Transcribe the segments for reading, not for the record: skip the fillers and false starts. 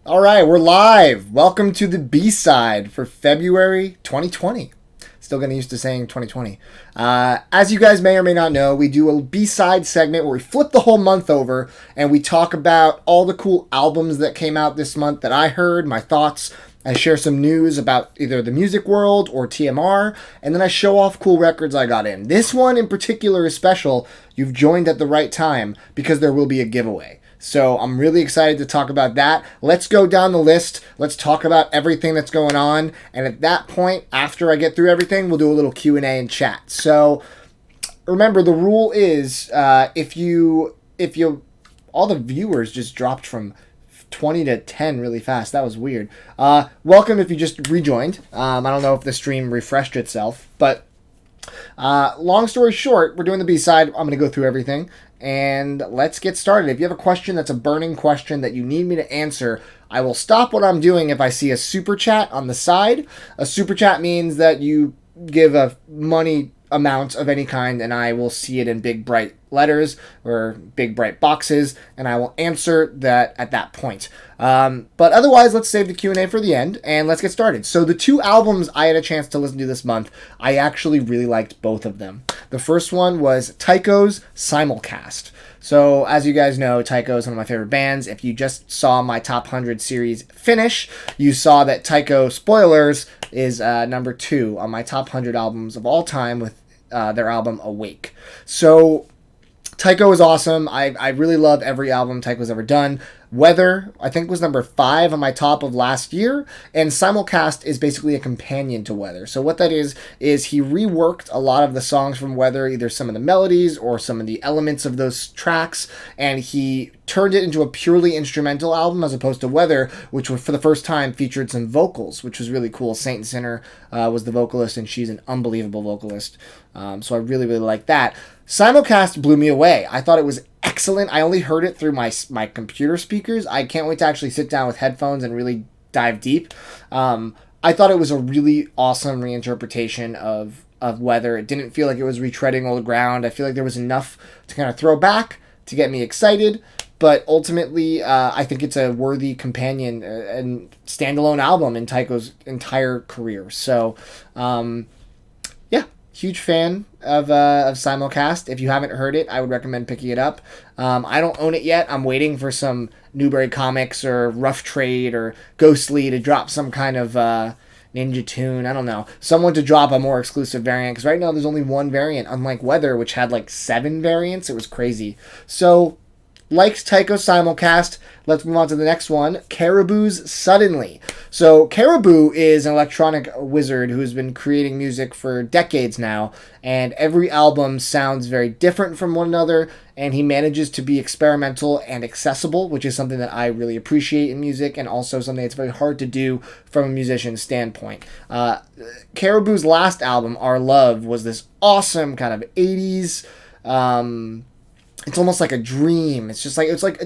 All right, we're live. Welcome to the B-side for February 2020. Still getting used to saying 2020. As you guys may or may not know, we do a B-side segment where we flip the whole month over and we talk about all the cool albums that came out this month that I heard, my thoughts. I share some news about either the music world or TMR, and then I show off cool records I got in. This one in particular is special. You've joined at the right time because there will be a giveaway. So I'm really excited to talk about that. Let's go down the list. Let's talk about everything that's going on. And at that point, after I get through everything, we'll do a little Q&A and chat. So remember, the rule is if you all the viewers just dropped from 20 to 10 really fast. That was weird. Welcome if you just rejoined. I don't know if the stream refreshed itself, but long story short, we're doing the B-side. I'm going to go through everything. And let's get started. If you have a question that's a burning question that you need me to answer, I will stop what I'm doing if I see a super chat on the side. A super chat means that you give a money amount of any kind, and I will see it in big bright letters or big bright boxes, and I will answer that at that point. But otherwise, let's save the Q&A for the end, and let's get started. So the two albums I had a chance to listen to this month, I actually really liked both of them. The first one was Tycho's Simulcast. So as you guys know, Tycho is one of my favorite bands. If you just saw my Top 100 series finish, you saw that Tycho, spoilers, is number 2 on my Top 100 albums of all time with their album Awake. So Tycho is awesome. I really love every album Tycho's ever done. Weather, I think, was number 5 on my top of last year, and Simulcast is basically a companion to Weather. So what that is he reworked a lot of the songs from Weather, either some of the melodies or some of the elements of those tracks, and he turned it into a purely instrumental album as opposed to Weather, which for the first time featured some vocals, which was really cool. Saint Sinner was the vocalist, and she's an unbelievable vocalist. So I really, really like that. Simulcast blew me away. I thought it was excellent. I only heard it through my computer speakers. I can't wait to actually sit down with headphones and really dive deep. I thought it was a really awesome reinterpretation of Weather. It didn't feel like it was retreading old ground. I feel like there was enough to kind of throw back to get me excited. But ultimately, I think it's a worthy companion and standalone album in Tycho's entire career. So, huge fan of Simulcast. If you haven't heard it, I would recommend picking it up. I don't own it yet. I'm waiting for some Newberry Comics or Rough Trade or Ghostly to drop some kind of Ninja Tune. I don't know. Someone to drop a more exclusive variant, because right now there's only one variant, unlike Weather, which had like 7 variants. It was crazy. So, likes Tycho Simulcast. Let's move on to the next one, Caribou's Suddenly. So Caribou is an electronic wizard who's been creating music for decades now, and every album sounds very different from one another, and he manages to be experimental and accessible, which is something that I really appreciate in music, and also something that's very hard to do from a musician's standpoint. Caribou's last album, Our Love, was this awesome kind of 80s it's almost like a dream. It's just like it's like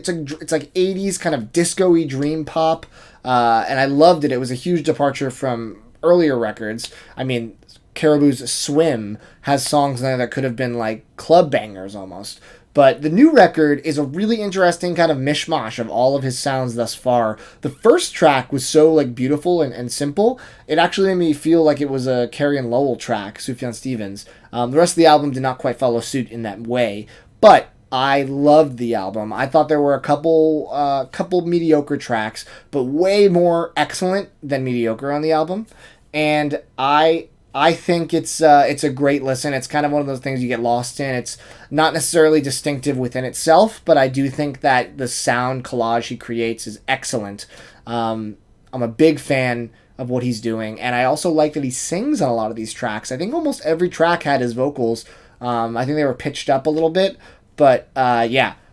80s kind of disco-y dream pop, and I loved it. It was a huge departure from earlier records. I mean, Caribou's Swim has songs in there that could have been like club bangers almost. But the new record is a really interesting kind of mishmash of all of his sounds thus far. The first track was so like beautiful and simple. It actually made me feel like it was a Carrie and Lowell track, Sufjan Stevens. The rest of the album did not quite follow suit in that way, but I loved the album. I thought there were a couple mediocre tracks, but way more excellent than mediocre on the album. And I think it's a great listen. It's kind of one of those things you get lost in. It's not necessarily distinctive within itself, but I do think that the sound collage he creates is excellent. I'm a big fan of what he's doing, and I also like that he sings on a lot of these tracks. I think almost every track had his vocals. I think they were pitched up a little bit. But,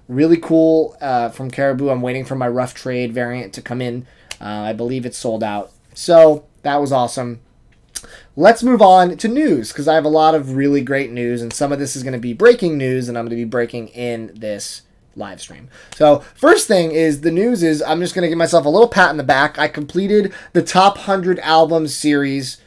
really cool from Caribou. I'm waiting for my Rough Trade variant to come in. I believe it's sold out. So, that was awesome. Let's move on to news, because I have a lot of really great news, and some of this is going to be breaking news, and I'm going to be breaking in this live stream. So, first thing is, the news is, I'm just going to give myself a little pat in the back. I completed the Top 100 Albums series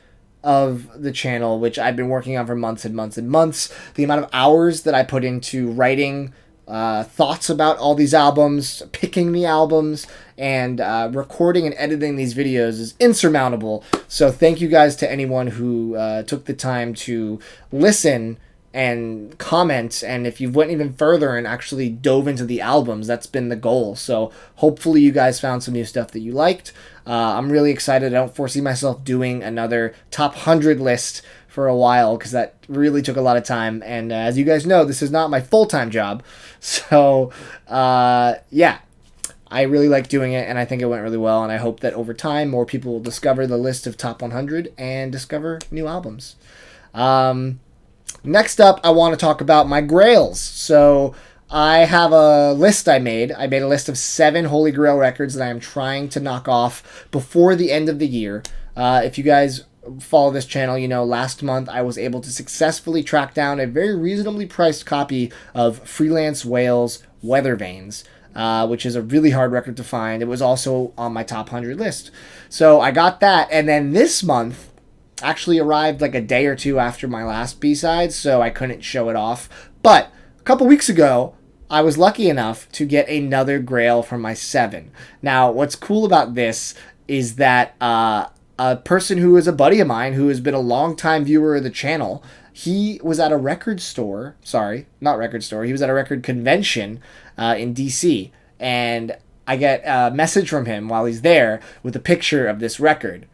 of the channel, which I've been working on for months and months and months. The amount of hours that I put into writing thoughts about all these albums, picking the albums, and recording and editing these videos is insurmountable. So thank you guys to anyone who took the time to listen and comment, and if you went even further and actually dove into the albums, that's been the goal. So hopefully you guys found some new stuff that you liked. I'm really excited. I don't foresee myself doing another top 100 list for a while because that really took a lot of time, and as you guys know, this is not my full-time job. So yeah, I really like doing it, and I think it went really well, and I hope that over time more people will discover the list of top 100 and discover new albums. Next up, I want to talk about my grails. So I have a list I made. I made a list of 7 Holy Grail records that I am trying to knock off before the end of the year. If you guys follow this channel, you know last month I was able to successfully track down a very reasonably priced copy of Freelance Whale's Weather Vanes, which is a really hard record to find. It was also on my top 100 list. So I got that, and then this month actually arrived like a day or two after my last B-side, so I couldn't show it off. But a couple weeks ago, I was lucky enough to get another grail from my 7. Now, what's cool about this is that a person who is a buddy of mine who has been a long-time viewer of the channel, he was at a record store, sorry, not record store, he was at a record convention in DC, and I get a message from him while he's there with a picture of this record.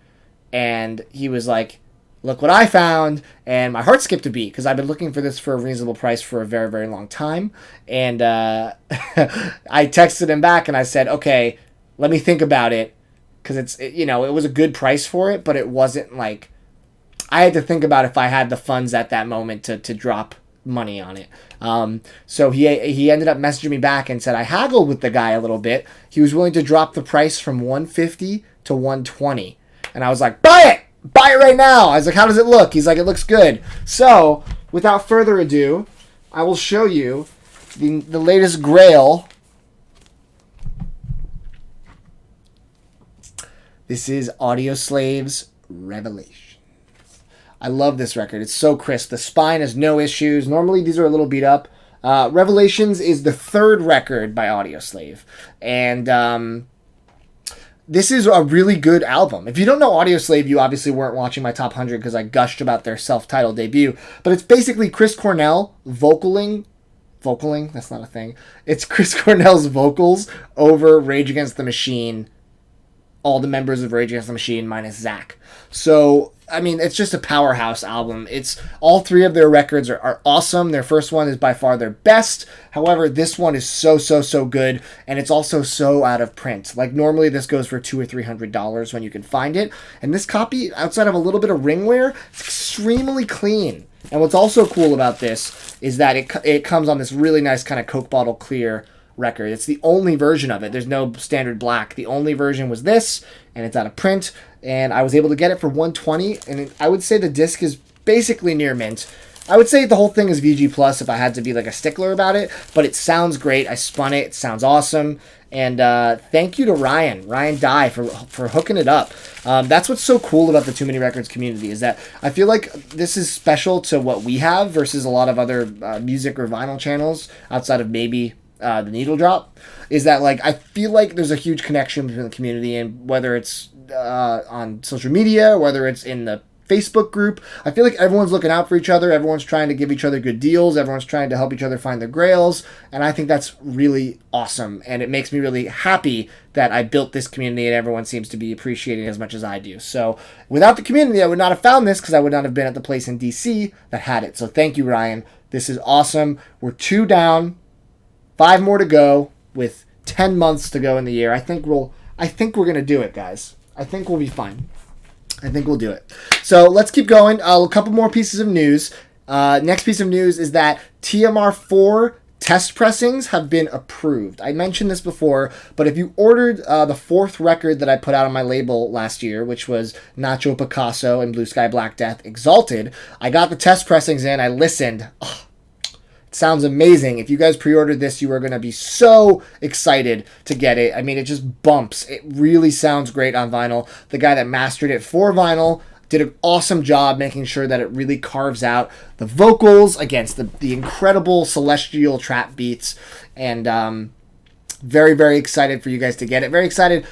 And he was like, look what I found. And my heart skipped a beat because I've been looking for this for a reasonable price for a very, very long time. And I texted him back and I said, okay, let me think about it. Because it was a good price for it, but it wasn't like, I had to think about if I had the funds at that moment to drop money on it. So he ended up messaging me back and said I haggled with the guy a little bit. He was willing to drop the price from $150 to $120. And I was like, buy it! Buy it right now! I was like, how does it look? He's like, it looks good. So, without further ado, I will show you the latest grail. This is Audioslave's Revelations. I love this record. It's so crisp. The spine has no issues. Normally, these are a little beat up. Revelations is the 3rd record by Audioslave. And this is a really good album. If you don't know Audioslave, you obviously weren't watching my top 100 because I gushed about their self-titled debut. But it's basically Chris Cornell vocaling, that's not a thing. It's Chris Cornell's vocals over Rage Against the Machine, all the members of Rage Against the Machine minus Zach. So, I mean, it's just a powerhouse album. It's all 3 of their records are awesome. Their first one is by far their best. However, this one is so good, and it's also so out of print. Like, normally this goes for $200 or $300 when you can find it. And this copy, outside of a little bit of ring wear, it's extremely clean. And what's also cool about this is that it comes on this really nice kind of Coke bottle clear record. It's the only version of it. There's no standard black. The only version was this, and it's out of print. And I was able to get it for $120, and I would say the disc is basically near mint. I would say the whole thing is VG Plus if I had to be like a stickler about it, but it sounds great. I spun it. It sounds awesome. And thank you to Ryan Dye for hooking it up. That's what's so cool about the Too Many Records community is that I feel like this is special to what we have versus a lot of other music or vinyl channels outside of maybe the Needle Drop, is that like I feel like there's a huge connection between the community, and whether it's on social media, whether it's in the Facebook group, I feel like everyone's looking out for each other. Everyone's trying to give each other good deals. Everyone's trying to help each other find their grails. And I think that's really awesome. And it makes me really happy that I built this community and everyone seems to be appreciating it as much as I do. So without the community, I would not have found this because I would not have been at the place in DC that had it. So thank you, Ryan. This is awesome. We're 2 down, 5 more to go with 10 months to go in the year. I think we're going to do it, guys. I think we'll be fine. I think we'll do it. So let's keep going. A couple more pieces of news. Next piece of news is that TMR 4 test pressings have been approved. I mentioned this before, but if you ordered the 4th record that I put out on my label last year, which was Nacho Picasso and Blue Sky Black Death Exalted, I got the test pressings in. I listened. Oh, sounds amazing. If you guys pre-ordered this, you are going to be so excited to get it. I mean, it just bumps. It really sounds great on vinyl. The guy that mastered it for vinyl did an awesome job making sure that it really carves out the vocals against the incredible celestial trap beats. And very, very excited for you guys to get it. Very excited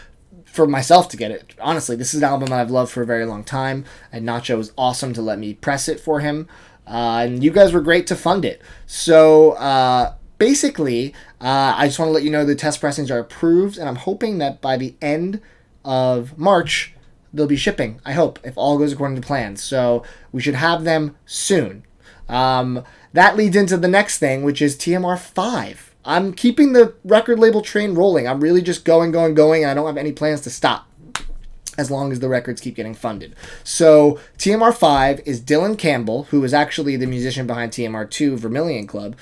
for myself to get it. Honestly, this is an album that I've loved for a very long time, and Nacho was awesome to let me press it for him. And you guys were great to fund it. So basically, I just want to let you know the test pressings are approved, and I'm hoping that by the end of March, they'll be shipping. I hope, if all goes according to plan. So we should have them soon. That leads into the next thing, which is TMR 5. I'm keeping the record label train rolling. I'm really just going. I don't have any plans to stop as long as the records keep getting funded. So TMR 5 is Dylan Campbell, who is actually the musician behind TMR 2, Vermilion Club.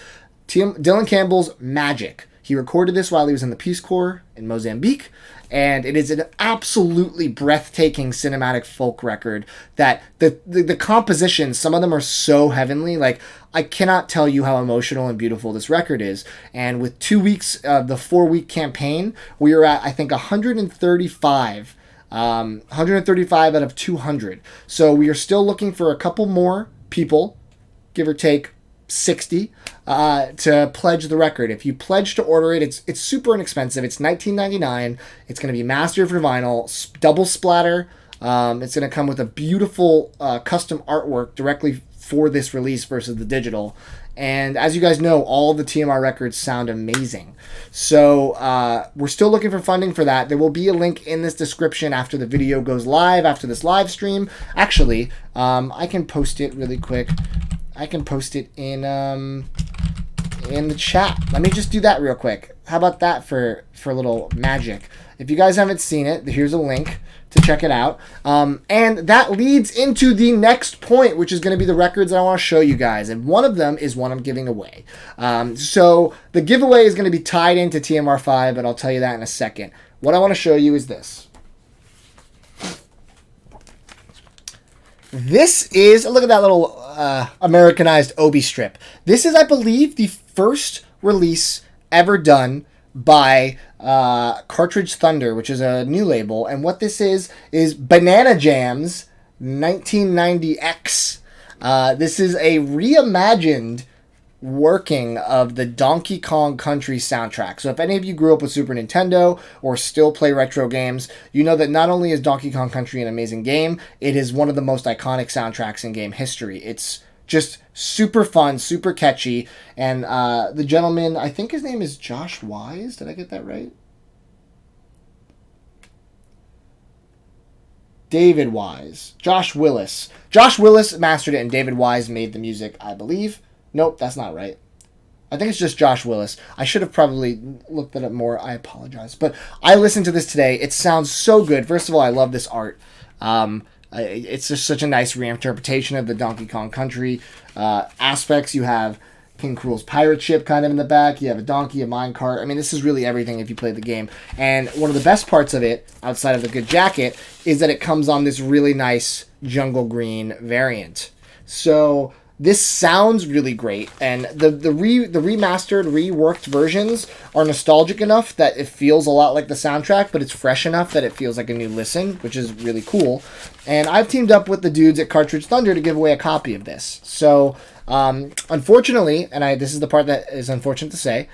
Dylan Campbell's Magic. He recorded this while he was in the Peace Corps in Mozambique, and it is an absolutely breathtaking cinematic folk record that the compositions, some of them are so heavenly. Like, I cannot tell you how emotional and beautiful this record is. And with 2 weeks of the 4-week campaign, we are at, I think, 135 out of 200. So we are still looking for a couple more people, give or take 60, to pledge the record. If you pledge to order it, it's super inexpensive. It's $19.99. It's going to be mastered for vinyl, double splatter. It's going to come with a beautiful custom artwork directly for this release versus the digital. And as you guys know, all the TMR records sound amazing. So we're still looking for funding for that. There will be a link in this description after the video goes live, after this live stream. Actually, I can post it really quick. I can post it in the chat. Let me just do that real quick. How about that for a little magic? If you guys haven't seen it, here's a link to check it out. And that leads into the next point, which is going to be the records that I want to show you guys. And one of them is one I'm giving away. So the giveaway is going to be tied into TMR 5, but I'll tell you that in a second. What I want to show you is this. This is, look at that little Americanized Obi strip. This is, I believe, the first release ever done by Cartridge Thunder, which is a new label. And what this is Banana Jamz 1990X. This is a reimagined working of the Donkey Kong Country soundtrack. So if any of you grew up with Super Nintendo or still play retro games, you know that not only is Donkey Kong Country an amazing game, it is one of the most iconic soundtracks in game history. It's just super fun, super catchy, and the gentleman, I think his name is Josh Wise. Did I get that right? David Wise. Josh Willis. Josh Willis mastered it, and David Wise made the music, I believe. Nope, that's not right. I think it's just Josh Willis. I should have probably looked at it more. I apologize. But I listened to this today. It sounds so good. First of all, I love this art. It's just such a nice reinterpretation of the Donkey Kong Country aspects. You have King Krool's pirate ship kind of in the back. You have a donkey, a minecart. I mean, this is really everything if you play the game. And one of the best parts of it, outside of the good jacket, is that it comes on this really nice jungle green variant. So this sounds really great, and the remastered, reworked versions are nostalgic enough that it feels a lot like the soundtrack, but it's fresh enough that it feels like a new listen, which is really cool. And I've teamed up with the dudes at Cartridge Thunder to give away a copy of this. So, unfortunately, and this is the part that is unfortunate to say,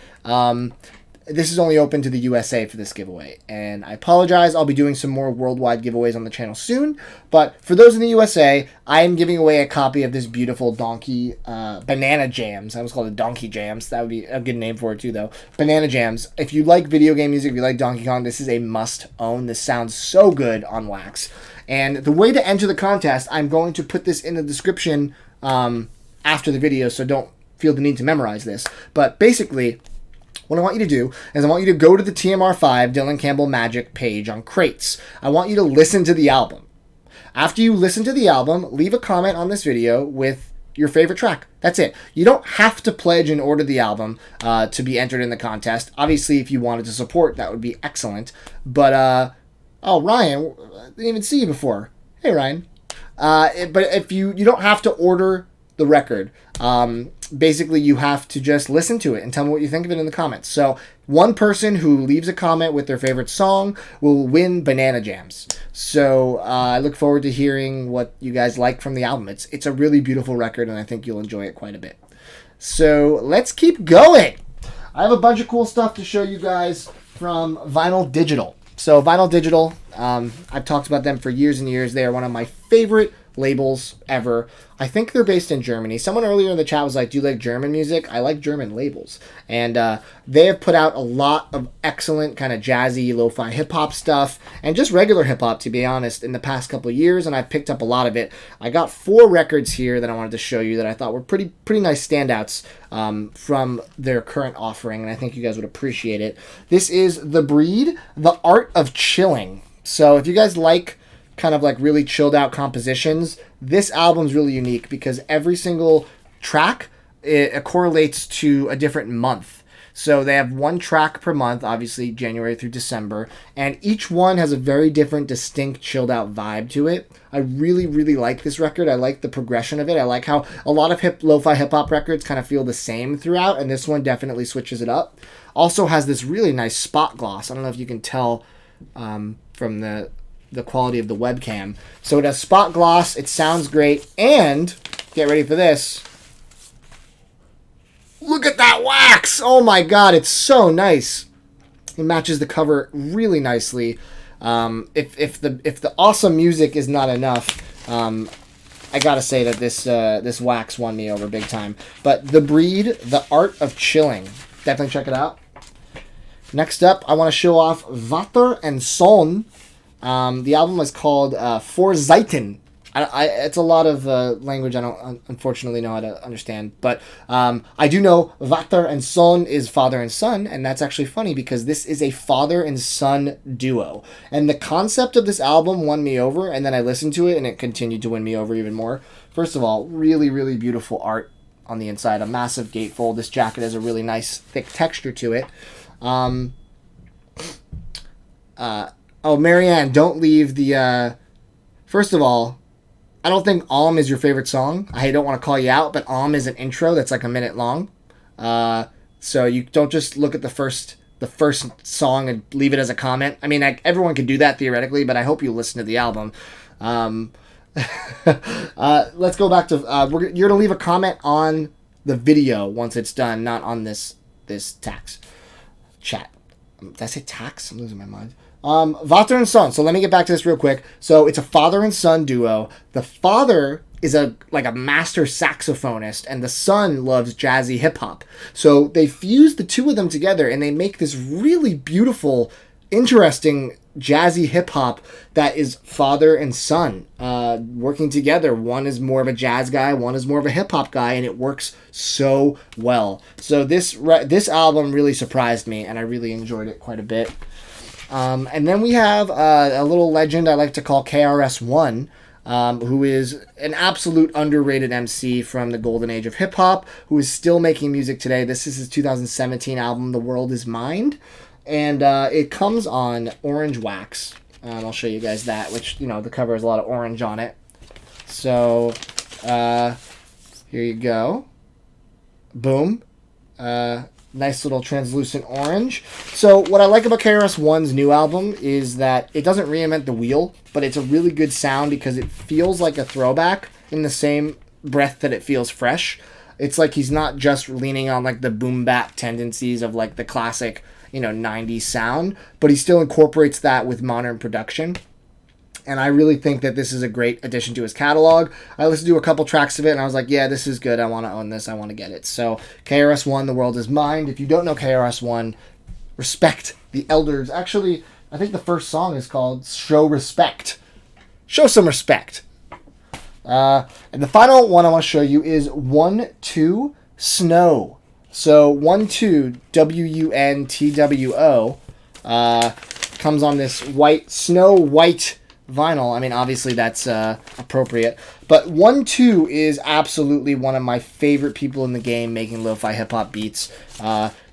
this is only open to the USA for this giveaway. And I apologize. I'll be doing some more worldwide giveaways on the channel soon. But for those in the USA, I am giving away a copy of this beautiful Donkey Banana Jamz. I almost called it Donkey Jamz. That would be a good name for it too, though. Banana Jamz. If you like video game music, if you like Donkey Kong, this is a must-own. This sounds so good on wax. And the way to enter the contest, I'm going to put this in the description after the video, so don't feel the need to memorize this. But basically, what I want you to do is I want you to go to the TMR5 Dylan Campbell Magic page on Crates. I want you to listen to the album. After you listen to the album, leave a comment on this video with your favorite track. That's it. You don't have to pledge and order the album to be entered in the contest. Obviously, if you wanted to support, that would be excellent. But, oh, Ryan, I didn't even see you before. Hey, Ryan. But if you don't have to order the record. Basically, you have to just listen to it and tell me what you think of it in the comments. So one person who leaves a comment with their favorite song will win banana jams. So I look forward to hearing what you guys like from the album. It's a really beautiful record, and I think you'll enjoy it quite a bit. So let's keep going. I have a bunch of cool stuff to show you guys from Vinyl Digital. So Vinyl Digital, I've talked about them for years and years. They are one of my favorite labels ever. I think they're based in Germany. Someone earlier in the chat was like, do you like German music? I like German labels. And they have put out a lot of excellent kind of jazzy, lo-fi hip-hop stuff, and just regular hip-hop, to be honest, in the past couple of years, and I've picked up a lot of it. I got 4 records here that I wanted to show you that I thought were pretty nice standouts from their current offering, and I think you guys would appreciate it. This is The Breed, The Art of Chilling. So if you guys like kind of like really chilled out compositions, this album's really unique because every single track it correlates to a different month. So they have 1 track per month, obviously January through December, and each one has a very different, distinct, chilled out vibe to it. I really, really like this record. I like the progression of it. I like how a lot of lo-fi hip-hop records kind of feel the same throughout, and this one definitely switches it up. Also has this really nice spot gloss. I don't know if you can tell from the quality of the webcam. So it has spot gloss, it sounds great, and get ready for this. Look at that wax! Oh my god, it's so nice. It matches the cover really nicely. If the awesome music is not enough, I gotta say that this wax won me over big time. But The Breed, The Art of Chilling. Definitely check it out. Next up, I want to show off Vater and Sohn. The album is called For Zeiten. It's a lot of language I don't unfortunately know how to understand, but I do know Vater and Sohn is father and son, and that's actually funny because this is a father and son duo. And the concept of this album won me over, and then I listened to it, and it continued to win me over even more. First of all, really, really beautiful art on the inside, a massive gatefold. This jacket has a really nice, thick texture to it. Marianne, don't leave the... First of all, I don't think is your favorite song. I don't want to call you out, but is an intro that's like a minute long. So you don't just look at the first song and leave it as a comment. I mean, everyone can do that theoretically, but I hope you listen to the album. Let's go back to... you're going to leave a comment on the video once it's done, not on this tax chat. Did I say tax? I'm losing my mind. Vater and Sohn. So let me get back to this real quick. So it's a father and son duo. The father is a master saxophonist, and the son loves jazzy hip hop. So they fuse the two of them together, and they make this really beautiful, interesting jazzy hip hop that is father and son working together. One is more of a jazz guy, one is more of a hip hop guy, and it works so well. So this album really surprised me, and I really enjoyed it quite a bit. And then we have a little legend I like to call KRS-One, who is an absolute underrated MC from the golden age of hip-hop, who is still making music today. This is his 2017 album, The World Is Mind, and it comes on orange wax. I'll show you guys that, which, the cover has a lot of orange on it. So, here you go. Boom. Nice little translucent orange. So what I like about KRS-One's new album is that it doesn't reinvent the wheel, but it's a really good sound because it feels like a throwback in the same breath that it feels fresh. It's like he's not just leaning on like the boom bap tendencies of like the classic, 90s sound, but he still incorporates that with modern production. And I really think that this is a great addition to his catalog. I listened to a couple tracks of it, and I was like, yeah, this is good. I want to own this. I want to get it. So KRS-One, The World Is Mine. If you don't know KRS-One, respect the elders. Actually, I think the first song is called Show Respect. Show some respect. And the final one I want to show you is 1-2 Snow. So 1-2, WUNTWO, comes on this snow white vinyl. I mean, obviously that's appropriate, but 1-2 is absolutely one of my favorite people in the game making lo-fi hip-hop beats.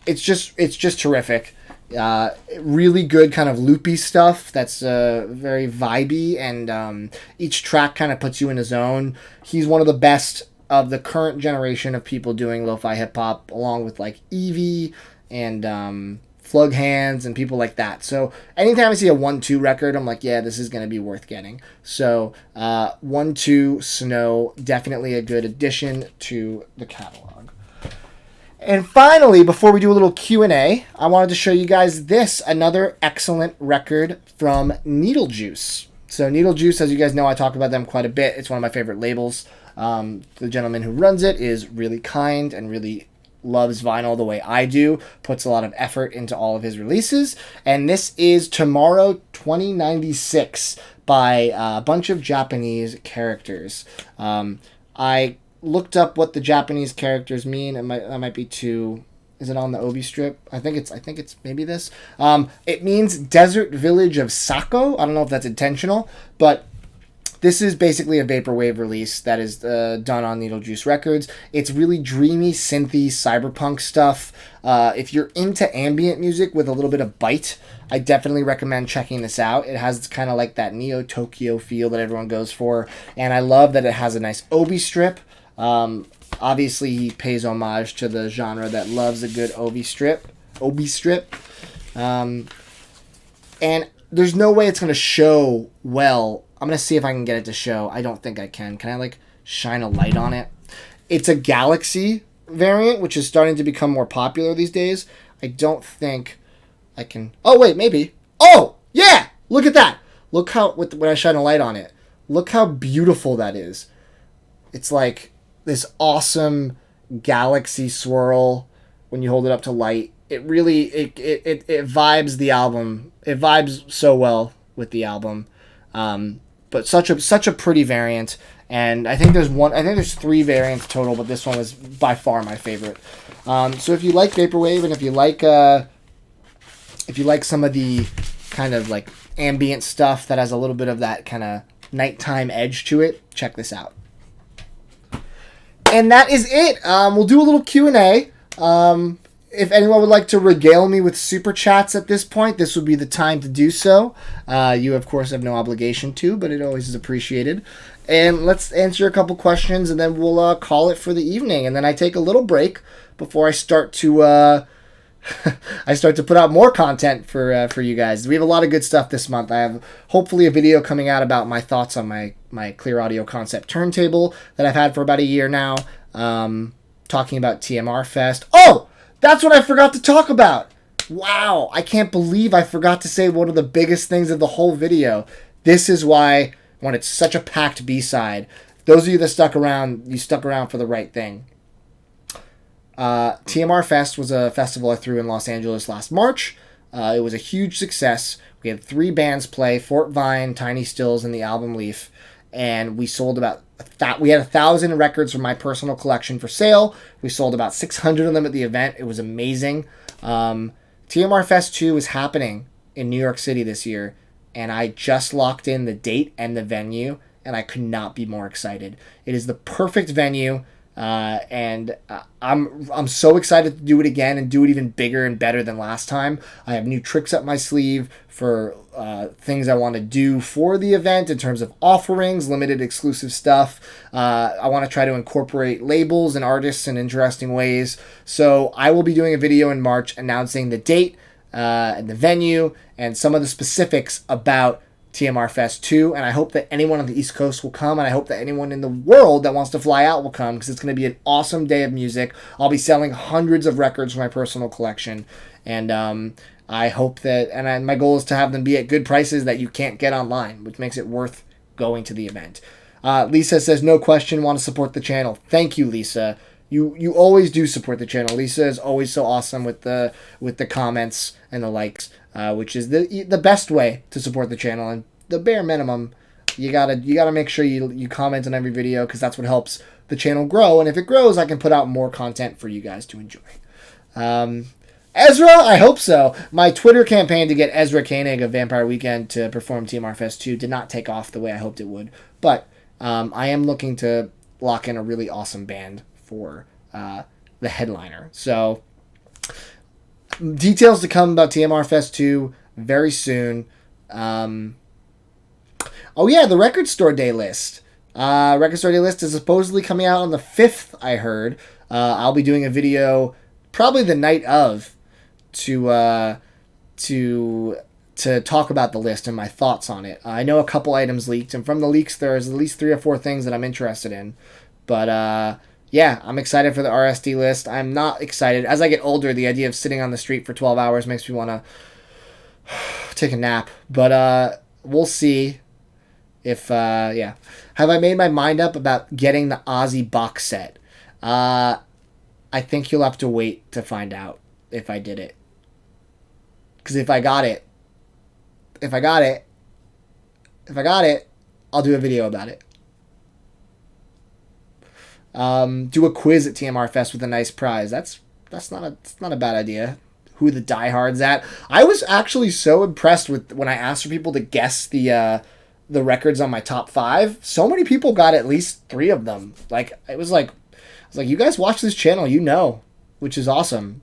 It's just terrific. Really good kind of loopy stuff that's very vibey, and each track kind of puts you in a zone. He's one of the best of the current generation of people doing lo-fi hip-hop, along with like Evie and Flug Hands and people like that. So anytime I see a 1-2 record, I'm like, yeah, this is going to be worth getting. So 1-2 Snow, definitely a good addition to the catalog. And finally, before we do a little Q&A, I wanted to show you guys this, another excellent record from Needle Juice. So Needle Juice, as you guys know, I talk about them quite a bit. It's one of my favorite labels. The gentleman who runs it is really kind and really loves vinyl the way I do, puts a lot of effort into all of his releases. And this is Tomorrow 2096 by a bunch of Japanese characters. I looked up what the Japanese characters mean. That might be too. Is it on the Obi strip? I think it's maybe this. It means Desert Village of Sako. I don't know if that's intentional, but this is basically a vaporwave release that is done on Needle Juice Records. It's really dreamy, synthy, cyberpunk stuff. If you're into ambient music with a little bit of bite, I definitely recommend checking this out. It has kind of like that Neo Tokyo feel that everyone goes for, and I love that it has a nice Obi strip. Obviously, he pays homage to the genre that loves a good Obi strip. And there's no way it's going to show well. I'm going to see if I can get it to show. I don't think I can. Can I, like, shine a light on it? It's a Galaxy variant, which is starting to become more popular these days. I don't think I can... Oh, wait, maybe. Oh, yeah! Look at that! Look how... when I shine a light on it. Look how beautiful that is. It's like this awesome galaxy swirl when you hold it up to light. It really it vibes the album. It vibes so well with the album. But such a pretty variant, and I think there's 3 variants total, but this one was by far my favorite. So if you like vaporwave and if you like some of the kind of like ambient stuff that has a little bit of that kind of nighttime edge to it, check this out. And that is it. We'll do a little Q&A. If anyone would like to regale me with super chats at this point, this would be the time to do so. You, of course, have no obligation to, but it always is appreciated. And let's answer a couple questions, and then we'll call it for the evening. And then I take a little break before I start to put out more content for you guys. We have a lot of good stuff this month. I have hopefully a video coming out about my thoughts on my Clear Audio Concept turntable that I've had for about a year now. Talking about TMR Fest. Oh! That's what I forgot to talk about. Wow, I can't believe I forgot to say one of the biggest things of the whole video. This is why, when it's such a packed B-side, those of you that stuck around, you stuck around for the right thing. TMR Fest was a festival I threw in Los Angeles last March. It was a huge success. We had 3 bands play, Fort Vine, Tiny Stills, and the Album Leaf. And we sold we had 1,000 records from my personal collection for sale. We sold about 600 of them at the event. It was amazing. TMR Fest 2 is happening in New York City this year, and I just locked in the date and the venue, and I could not be more excited. It is the perfect venue, and I'm so excited to do it again and do it even bigger and better than last time. I have new tricks up my sleeve for things I want to do for the event in terms of offerings, limited exclusive stuff. I want to try to incorporate labels and artists in interesting ways. So I will be doing a video in March announcing the date and the venue and some of the specifics about TMR Fest 2, and I hope that anyone on the East Coast will come, and I hope that anyone in the world that wants to fly out will come, because it's going to be an awesome day of music. I'll be selling hundreds of records from my personal collection, and I hope that, and my goal is to have them be at good prices that you can't get online, which makes it worth going to the event. Lisa says, no question, want to support the channel. Thank you, Lisa. You always do support the channel. Lisa is always so awesome with the comments and the likes, which is the best way to support the channel. And the bare minimum, you gotta make sure you comment on every video, because that's what helps the channel grow. And if it grows, I can put out more content for you guys to enjoy. Ezra, I hope so. My Twitter campaign to get Ezra Koenig of Vampire Weekend to perform TMR Fest 2 did not take off the way I hoped it would. But I am looking to lock in a really awesome band for the headliner. So details to come about TMR Fest 2 very soon. Oh yeah, the record store day list. Record Store Day list is supposedly coming out on the 5th, I heard. I'll be doing a video probably the night of to talk about the list and my thoughts on it. I know a couple items leaked, and from the leaks there's at least 3 or 4 things that I'm interested in. But yeah, I'm excited for the RSD list. I'm not excited. As I get older, the idea of sitting on the street for 12 hours makes me want to take a nap. But we'll see if, yeah. Have I made my mind up about getting the Ozzy box set? I think you'll have to wait to find out if I did it. Because if I got it, I'll do a video about it. Do a quiz at TMR Fest with a nice prize. That's not a bad idea. Who the diehards at? I was actually so impressed with when I asked for people to guess the records on my top 5. So many people got at least 3 of them. Like I was like, you guys watch this channel, you know, which is awesome.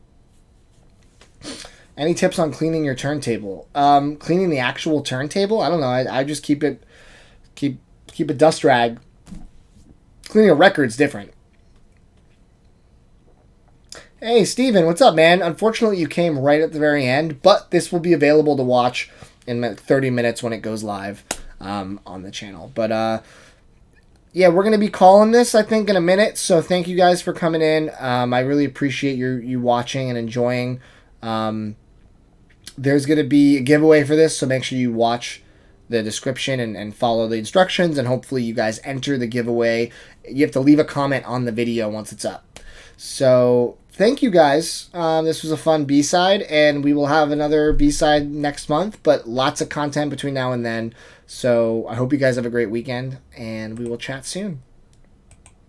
Any tips on cleaning your turntable? Cleaning the actual turntable? I don't know. I just keep a dust rag. Cleaning a record's different. Hey, Steven, what's up, man? Unfortunately, you came right at the very end, but this will be available to watch in 30 minutes when it goes live on the channel. But yeah, we're going to be calling this, I think, in a minute. So thank you guys for coming in. I really appreciate you watching and enjoying. There's going to be a giveaway for this, so make sure you watch the description and follow the instructions, and hopefully you guys enter the giveaway. You have to leave a comment on the video once it's up. So thank you guys. This was a fun B-side, and we will have another B-side next month, but lots of content between now and then. So I hope you guys have a great weekend, and we will chat soon.